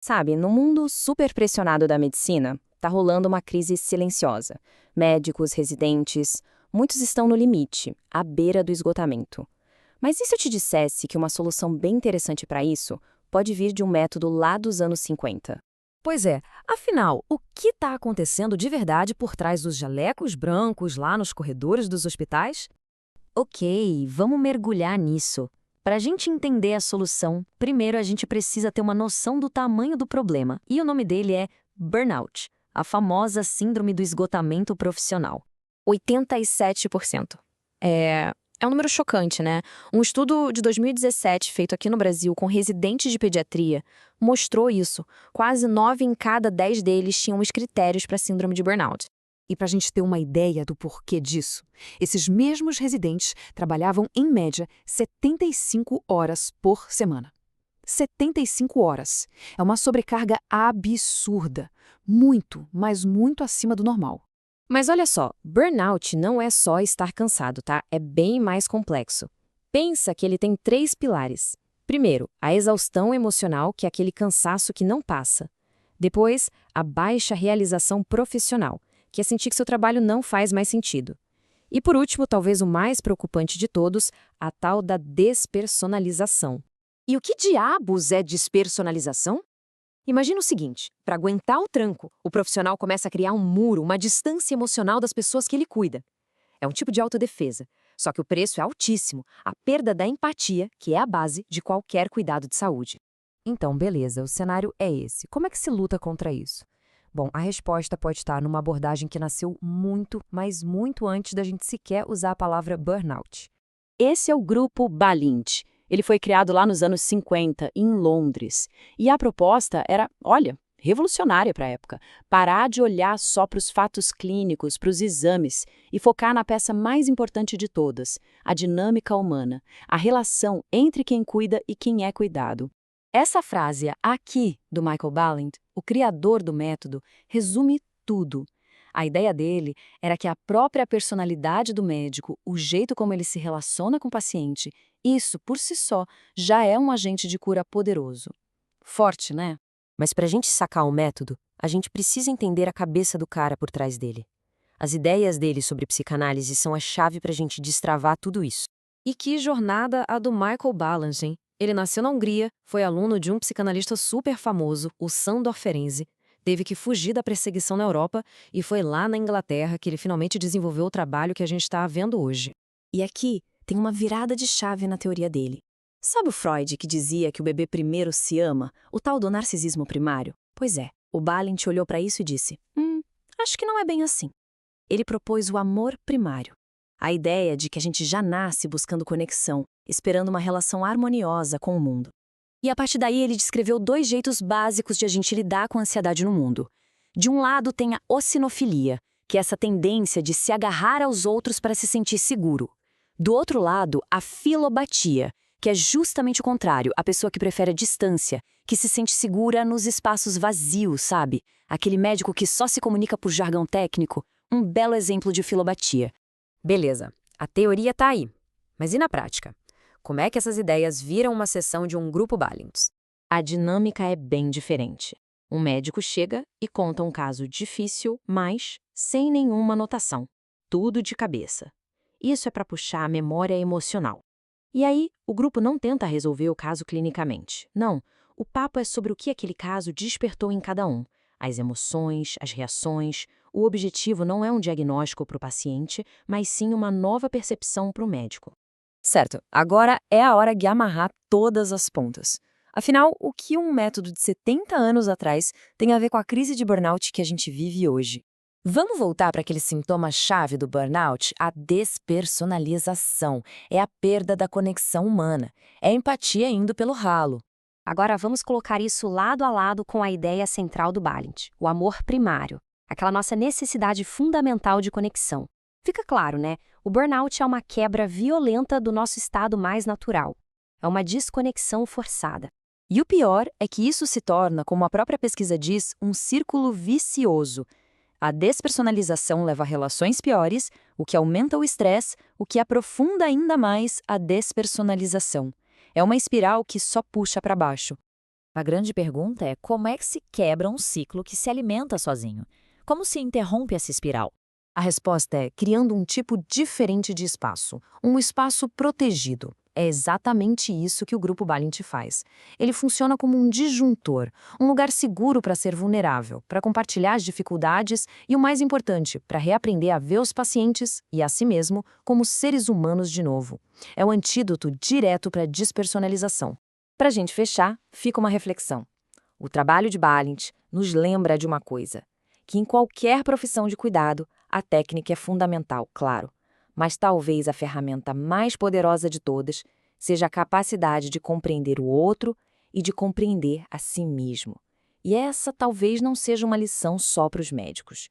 Sabe, no mundo super pressionado da medicina, tá rolando uma crise silenciosa. Médicos, residentes, muitos estão no limite, à beira do esgotamento. Mas e se eu te dissesse que uma solução bem interessante para isso pode vir de um método lá dos anos 50? Pois é, afinal, o que está acontecendo de verdade por trás dos jalecos brancos lá nos corredores dos hospitais? Ok, vamos mergulhar nisso. Para a gente entender a solução, primeiro a gente precisa ter uma noção do tamanho do problema, e o nome dele é burnout, a famosa síndrome do esgotamento profissional. 87%. É um número chocante, né? Um estudo de 2017, feito aqui no Brasil com residentes de pediatria, mostrou isso. Quase 9 em cada 10 deles tinham os critérios para síndrome de burnout. E para a gente ter uma ideia do porquê disso, esses mesmos residentes trabalhavam, em média, 75 horas por semana. 75 horas. É uma sobrecarga absurda. Muito, mas muito acima do normal. Mas olha só, burnout não é só estar cansado, tá? É bem mais complexo. Pensa que ele tem 3 pilares. Primeiro, a exaustão emocional, que é aquele cansaço que não passa. Depois, a baixa realização profissional, que é sentir que seu trabalho não faz mais sentido. E por último, talvez o mais preocupante de todos, a tal da despersonalização. E o que diabos é despersonalização? Imagina o seguinte, para aguentar o tranco, o profissional começa a criar um muro, uma distância emocional das pessoas que ele cuida. É um tipo de autodefesa, só que o preço é altíssimo, a perda da empatia, que é a base de qualquer cuidado de saúde. Então, beleza, o cenário é esse. Como é que se luta contra isso? Bom, a resposta pode estar numa abordagem que nasceu muito, mas muito antes da gente sequer usar a palavra burnout. Esse é o grupo Balint. Ele foi criado lá nos anos 50, em Londres. E a proposta era, olha, revolucionária para a época. Parar de olhar só para os fatos clínicos, para os exames, e focar na peça mais importante de todas, a dinâmica humana, a relação entre quem cuida e quem é cuidado. Essa frase aqui, do Michael Balint, o criador do método, resume tudo. A ideia dele era que a própria personalidade do médico, o jeito como ele se relaciona com o paciente, isso, por si só, já é um agente de cura poderoso. Forte, né? Mas para a gente sacar o método, a gente precisa entender a cabeça do cara por trás dele. As ideias dele sobre psicanálise são a chave para a gente destravar tudo isso. E que jornada a do Michael Balint, hein? Ele nasceu na Hungria, foi aluno de um psicanalista super famoso, o Sándor Ferenczi, teve que fugir da perseguição na Europa e foi lá na Inglaterra que ele finalmente desenvolveu o trabalho que a gente está vendo hoje. E aqui tem uma virada de chave na teoria dele. Sabe o Freud que dizia que o bebê primeiro se ama, o tal do narcisismo primário? Pois é, o Balint olhou para isso e disse, acho que não é bem assim. Ele propôs o amor primário. A ideia de que a gente já nasce buscando conexão, esperando uma relação harmoniosa com o mundo. E a partir daí ele descreveu 2 jeitos básicos de a gente lidar com a ansiedade no mundo. De um lado tem a ocinofilia, que é essa tendência de se agarrar aos outros para se sentir seguro. Do outro lado, a filobatia, que é justamente o contrário, a pessoa que prefere a distância, que se sente segura nos espaços vazios, sabe? Aquele médico que só se comunica por jargão técnico, um belo exemplo de filobatia. Beleza, a teoria tá aí. Mas e na prática? Como é que essas ideias viram uma sessão de um grupo Balint? A dinâmica é bem diferente. Um médico chega e conta um caso difícil, mas sem nenhuma anotação. Tudo de cabeça. Isso é para puxar a memória emocional. E aí, o grupo não tenta resolver o caso clinicamente. Não, o papo é sobre o que aquele caso despertou em cada um. As emoções, as reações. O objetivo não é um diagnóstico para o paciente, mas sim uma nova percepção para o médico. Certo, agora é a hora de amarrar todas as pontas. Afinal, o que um método de 70 anos atrás tem a ver com a crise de burnout que a gente vive hoje? Vamos voltar para aquele sintoma-chave do burnout, a despersonalização. É a perda da conexão humana. É a empatia indo pelo ralo. Agora vamos colocar isso lado a lado com a ideia central do Balint, o amor primário, aquela nossa necessidade fundamental de conexão. Fica claro, né? O burnout é uma quebra violenta do nosso estado mais natural. É uma desconexão forçada. E o pior é que isso se torna, como a própria pesquisa diz, um círculo vicioso. A despersonalização leva a relações piores, o que aumenta o estresse, o que aprofunda ainda mais a despersonalização. É uma espiral que só puxa para baixo. A grande pergunta é como é que se quebra um ciclo que se alimenta sozinho? Como se interrompe essa espiral? A resposta é criando um tipo diferente de espaço, um espaço protegido. É exatamente isso que o Grupo Balint faz. Ele funciona como um disjuntor, um lugar seguro para ser vulnerável, para compartilhar as dificuldades e, o mais importante, para reaprender a ver os pacientes e a si mesmo como seres humanos de novo. É o antídoto direto para a despersonalização. Para a gente fechar, fica uma reflexão. O trabalho de Balint nos lembra de uma coisa, que em qualquer profissão de cuidado, a técnica é fundamental, claro. Mas talvez a ferramenta mais poderosa de todas seja a capacidade de compreender o outro e de compreender a si mesmo. E essa talvez não seja uma lição só para os médicos.